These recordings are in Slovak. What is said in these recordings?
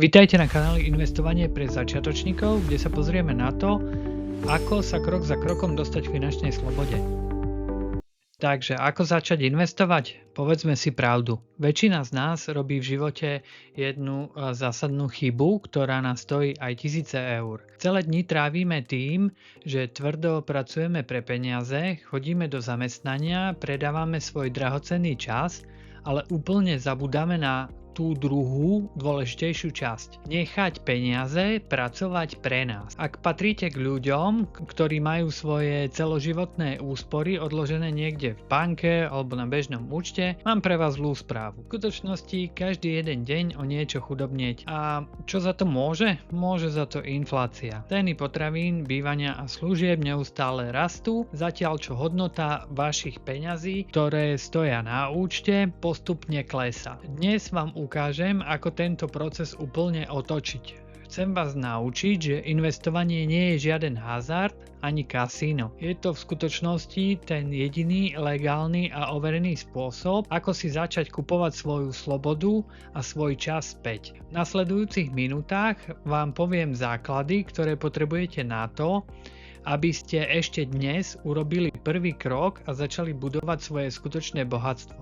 Vitajte na kanáli Investovanie pre začiatočníkov, kde sa pozrieme na to, ako sa krok za krokom dostať k finančnej slobode. Takže ako začať investovať? Povedzme si pravdu. Väčšina z nás robí v živote jednu zásadnú chybu, ktorá nás stojí aj tisíce eur. Celé dni trávime tým, že tvrdo pracujeme pre peniaze, chodíme do zamestnania, predávame svoj drahocenný čas, ale úplne zabudáme na tú druhú dôležitejšiu časť. Nechať peniaze pracovať pre nás. Ak patríte k ľuďom, ktorí majú svoje celoživotné úspory odložené niekde v banke alebo na bežnom účte, mám pre vás zlú správu. V skutočnosti každý jeden deň o niečo chudobnieť. A čo za to môže? Môže za to inflácia. Ceny potravín, bývania a služieb neustále rastú, zatiaľ čo hodnota vašich peňazí, ktoré stoja na účte, postupne klesá. Dnes vám ukážem, ako tento proces úplne otočiť. Chcem vás naučiť, že investovanie nie je žiaden hazard ani kasíno. Je to v skutočnosti ten jediný legálny a overený spôsob, ako si začať kupovať svoju slobodu a svoj čas späť. V nasledujúcich minútach vám poviem základy, ktoré potrebujete na to, aby ste ešte dnes urobili prvý krok a začali budovať svoje skutočné bohatstvo.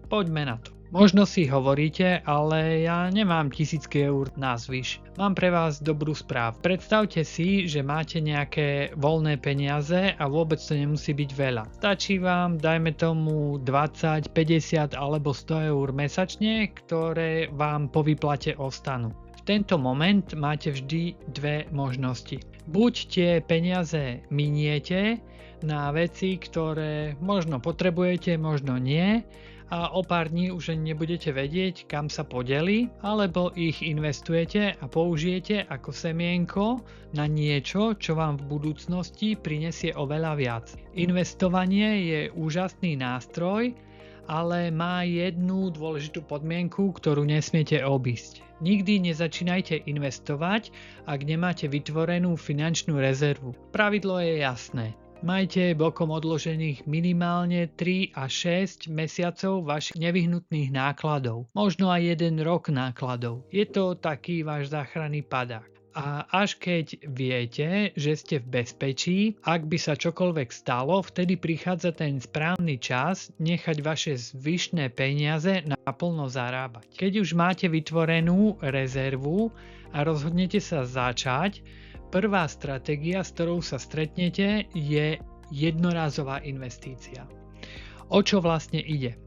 Poďme na to. Možno si hovoríte, ale ja nemám tisícky eur na zvyš. Mám pre vás dobrú správu. Predstavte si, že máte nejaké voľné peniaze a vôbec to nemusí byť veľa. Stačí vám, dajme tomu 20, 50 alebo 100 eur mesačne, ktoré vám po výplate ostanú. V tento moment máte vždy dve možnosti. Buď tie peniaze miniete na veci, ktoré možno potrebujete, možno nie, a o pár dní už nebudete vedieť, kam sa podeli, alebo ich investujete a použijete ako semienko na niečo, čo vám v budúcnosti prinesie oveľa viac. Investovanie je úžasný nástroj, ale má jednu dôležitú podmienku, ktorú nesmiete obísť. Nikdy nezačínajte investovať, ak nemáte vytvorenú finančnú rezervu. Pravidlo je jasné. Majte bokom odložených minimálne 3 až 6 mesiacov vašich nevyhnutných nákladov, možno aj 1 rok nákladov. Je to taký váš záchranný padák. A až keď viete, že ste v bezpečí, ak by sa čokoľvek stalo, vtedy prichádza ten správny čas nechať vaše zvyšné peniaze naplno zarábať. Keď už máte vytvorenú rezervu a rozhodnete sa začať, prvá stratégia, s ktorou sa stretnete, je jednorázová investícia. O čo vlastne ide?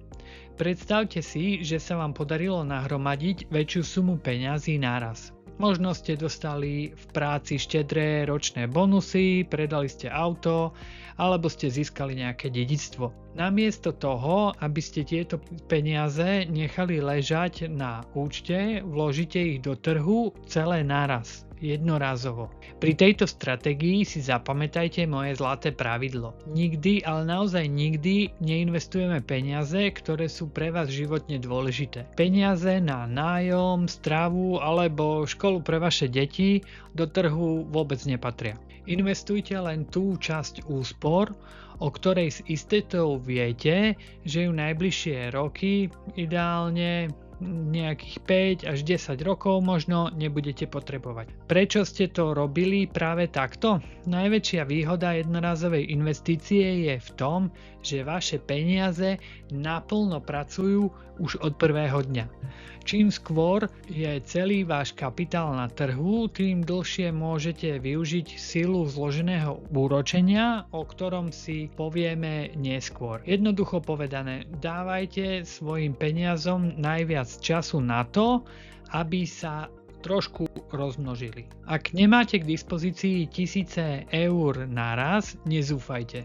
Predstavte si, že sa vám podarilo nahromadiť väčšiu sumu peňazí naraz. Možno ste dostali v práci štedré ročné bonusy, predali ste auto, alebo ste získali nejaké dedičstvo. Namiesto toho, aby ste tieto peniaze nechali ležať na účte, vložite ich do trhu celé naraz, jednorazovo. Pri tejto stratégii si zapamätajte moje zlaté pravidlo. Nikdy, ale naozaj nikdy neinvestujeme peniaze, ktoré sú pre vás životne dôležité. Peniaze na nájom, stravu alebo školu pre vaše deti do trhu vôbec nepatria. Investujte len tú časť úspor, o ktorej s istotou viete, že ju najbližšie roky, ideálne nejakých 5 až 10 rokov možno nebudete potrebovať. Prečo ste to robili práve takto? Najväčšia výhoda jednorázovej investície je v tom, že vaše peniaze naplno pracujú už od prvého dňa. Čím skôr je celý váš kapitál na trhu, tým dlhšie môžete využiť silu zloženého úročenia, o ktorom si povieme neskôr. Jednoducho povedané, dávajte svojim peniazom najviac času na to, aby sa trošku rozmnožili. Ak nemáte k dispozícii tisíce eur naraz, nezúfajte.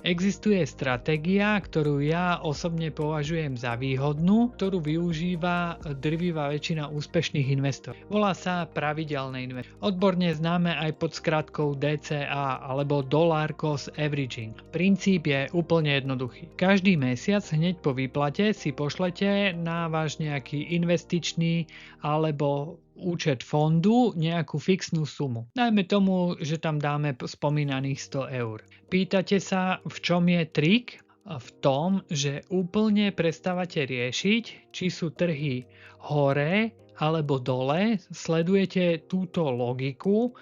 Existuje stratégia, ktorú ja osobne považujem za výhodnú, ktorú využíva drvivá väčšina úspešných investorov. Volá sa pravidelné investovanie. Odborne známe aj pod skratkou DCA alebo Dollar Cost Averaging. Princíp je úplne jednoduchý. Každý mesiac hneď po výplate si pošlete na váš nejaký investičný alebo účet fondu nejakú fixnú sumu. Dajme tomu, že tam dáme spomínaných 100 eur. Pýtate sa, v čom je trik? V tom, že úplne prestávate riešiť, či sú trhy hore alebo dole, sledujete túto logiku.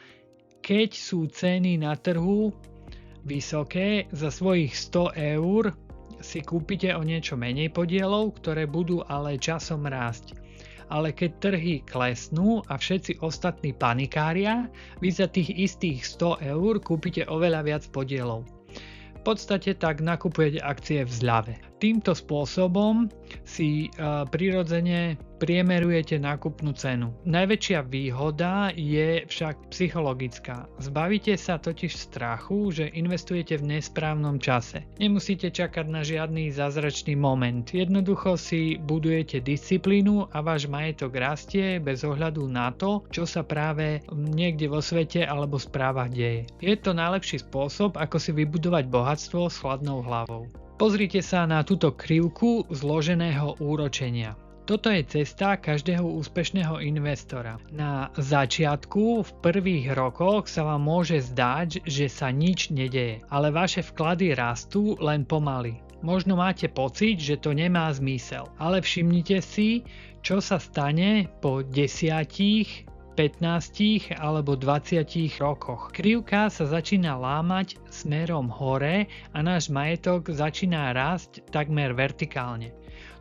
Keď sú ceny na trhu vysoké, za svojich 100 eur si kúpite o niečo menej podielov, ktoré budú ale časom rásť. Ale keď trhy klesnú a všetci ostatní panikária, vy za tých istých 100 eur kúpite oveľa viac podielov. V podstate tak nakupujete akcie v zľave. Týmto spôsobom si prirodzene priemerujete nákupnú cenu. Najväčšia výhoda je však psychologická. Zbavíte sa totiž strachu, že investujete v nesprávnom čase. Nemusíte čakať na žiadny zázračný moment. Jednoducho si budujete disciplínu a váš majetok rastie bez ohľadu na to, čo sa práve niekde vo svete alebo správach deje. Je to najlepší spôsob, ako si vybudovať bohatstvo s chladnou hlavou. Pozrite sa na túto krivku zloženého úročenia. Toto je cesta každého úspešného investora. Na začiatku, v prvých rokoch sa vám môže zdať, že sa nič nedeje, ale vaše vklady rastú len pomaly. Možno máte pocit, že to nemá zmysel, ale všimnite si, čo sa stane po 10, 15 alebo 20 rokoch. Krivka sa začína lámať smerom hore a náš majetok začína rásť takmer vertikálne.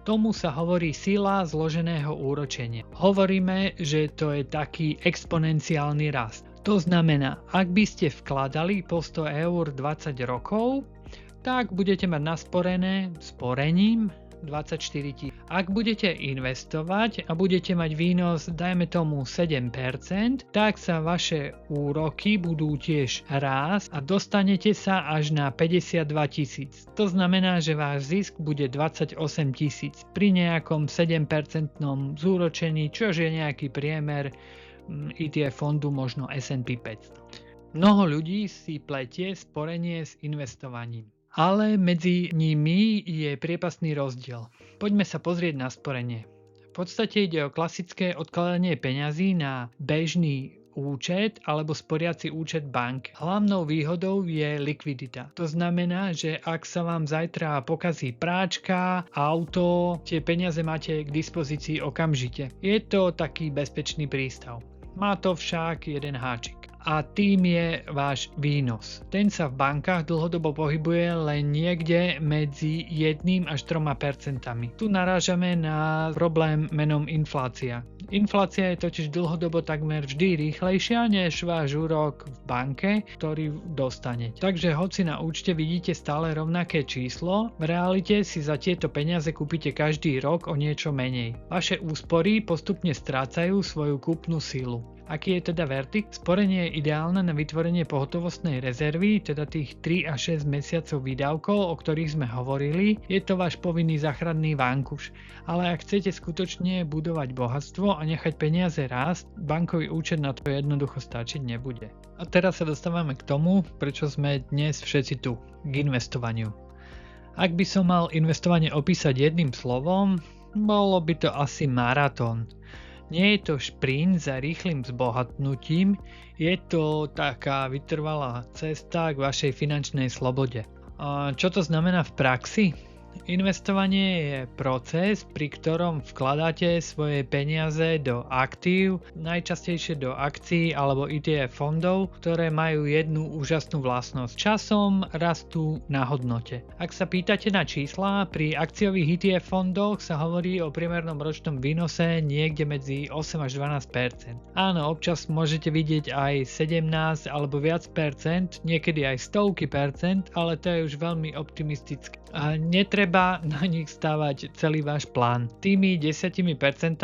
Tomu sa hovorí sila zloženého úročenia. Hovoríme, že to je taký exponenciálny rast. To znamená, ak by ste vkladali po 100 eur 20 rokov, tak budete mať nasporené sporením 24 000. Ak budete investovať a budete mať výnos, dajme tomu 7%, tak sa vaše úroky budú tiež rásť a dostanete sa až na 52 000. To znamená, že váš zisk bude 28 000 pri nejakom 7% zúročení, čo je nejaký priemer ETF fondu, možno S&P 500. Mnoho ľudí si pletie sporenie s investovaním. Ale medzi nimi je priepastný rozdiel. Poďme sa pozrieť na sporenie. V podstate ide o klasické odkladanie peňazí na bežný účet alebo sporiaci účet bank. Hlavnou výhodou je likvidita. To znamená, že ak sa vám zajtra pokazí práčka, auto, tie peniaze máte k dispozícii okamžite. Je to taký bezpečný prístav. Má to však jeden háčik. A tým je váš výnos. Ten sa v bankách dlhodobo pohybuje len niekde medzi 1 až 3%. Tu narážame na problém menom inflácia. Inflácia je totiž dlhodobo takmer vždy rýchlejšia než váš úrok v banke, ktorý dostanete. Takže hoci na účte vidíte stále rovnaké číslo, v realite si za tieto peniaze kúpite každý rok o niečo menej. Vaše úspory postupne strácajú svoju kúpnu silu. Aký je teda verdikt? Sporenie je ideálne na vytvorenie pohotovostnej rezervy, teda tých 3 až 6 mesiacov výdavkov, o ktorých sme hovorili. Je to váš povinný záchranný vankuš. Ale ak chcete skutočne budovať bohatstvo a nechať peniaze rásť, bankový účet na to jednoducho stačiť nebude. A teraz sa dostávame k tomu, prečo sme dnes všetci tu, k investovaniu. Ak by som mal investovanie opísať jedným slovom, bolo by to asi maratón. Nie je to šprint za rýchlym zbohatnutím, je to taká vytrvalá cesta k vašej finančnej slobode. A čo to znamená v praxi? Investovanie je proces, pri ktorom vkladáte svoje peniaze do aktív, najčastejšie do akcií alebo ETF fondov, ktoré majú jednu úžasnú vlastnosť. Časom rastú na hodnote. Ak sa pýtate na čísla, pri akciových ETF fondoch sa hovorí o priemernom ročnom výnose niekde medzi 8 až 12%. Áno, občas môžete vidieť aj 17 alebo viac percent, niekedy aj stovky percent, ale to je už veľmi optimistické. A netreba na nich stavať celý váš plán. Tými 10%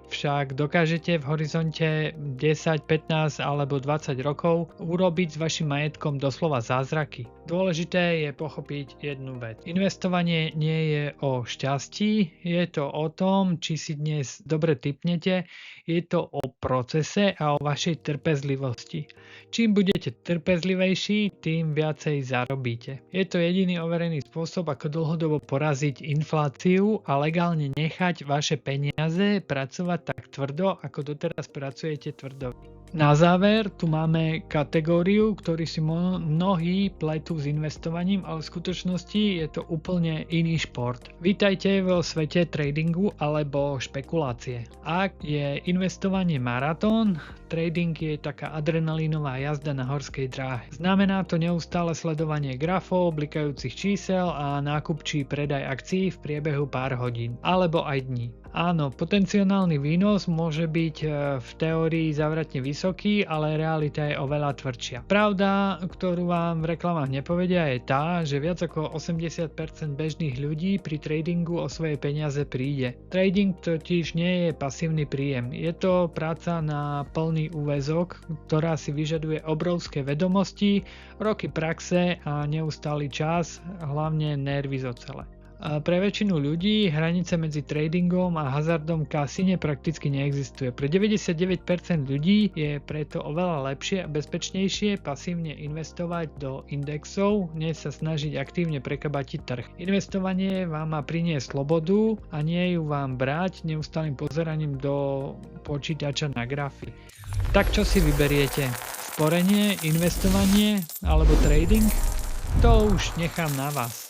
však dokážete v horizonte 10, 15 alebo 20 rokov urobiť s vašim majetkom doslova zázraky. Dôležité je pochopiť jednu vec. Investovanie nie je o šťastí, je to o tom, či si dnes dobre tipnete, je to o procese a o vašej trpezlivosti. Čím budete trpezlivejší, tým viacej zarobíte. Je to jediný overený spôsob, ako dlhodobo poraziť infláciu a legálne nechať vaše peniaze pracovať tak tvrdo, ako doteraz pracujete tvrdo. Na záver tu máme kategóriu, ktorú si mnohí pletú s investovaním, ale v skutočnosti je to úplne iný šport. Vítajte vo svete tradingu alebo špekulácie. Ak je investovanie maratón, trading je taká adrenalínová jazda na horskej dráhe. Znamená to neustále sledovanie grafov, blikajúcich čísel a nákup či predaj akcií v priebehu pár hodín, alebo aj dní. Áno, potenciálny výnos môže byť v teórii zavratne vysoký, ale realita je oveľa tvrdšia. Pravda, ktorú vám v reklamách nepovedia, je tá, že viac ako 80% bežných ľudí pri tradingu o svoje peniaze príde. Trading totiž nie je pasívny príjem. Je to práca na plný úväzok, ktorá si vyžaduje obrovské vedomosti, roky praxe a neustály čas, hlavne nervy z ocele. Pre väčšinu ľudí hranice medzi tradingom a hazardom v kasíne prakticky neexistuje. Pre 99% ľudí je preto oveľa lepšie a bezpečnejšie pasívne investovať do indexov, než sa snažiť aktívne prekabatiť trh. Investovanie vám má priniesť slobodu a nie ju vám brať neustálým pozeraním do počítača na grafy. Tak čo si vyberiete? Sporenie, investovanie alebo trading? To už nechám na vás.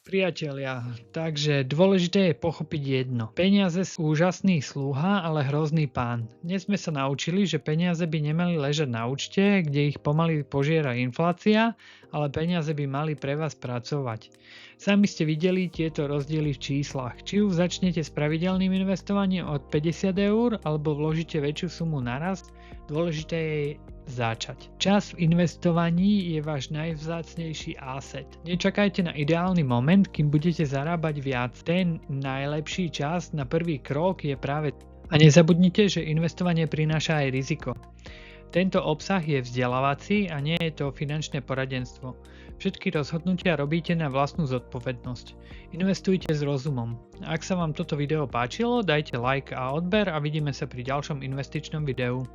Priatelia, takže dôležité je pochopiť jedno. Peniaze sú úžasný slúha, ale hrozný pán. Dnes sme sa naučili, že peniaze by nemali ležať na účte, kde ich pomaly požiera inflácia, ale peniaze by mali pre vás pracovať. Sami ste videli tieto rozdiely v číslach. Či už začnete s pravidelným investovaním od 50 eur alebo vložíte väčšiu sumu naraz, dôležité je začať. Čas v investovaní je váš najvzácnejší asset. Nečakajte na ideálny moment, kým budete zarábať viac. Ten najlepší čas na prvý krok je práve. A nezabudnite, že investovanie prináša aj riziko. Tento obsah je vzdelávací a nie je to finančné poradenstvo. Všetky rozhodnutia robíte na vlastnú zodpovednosť. Investujte s rozumom. Ak sa vám toto video páčilo, dajte like a odber a vidíme sa pri ďalšom investičnom videu.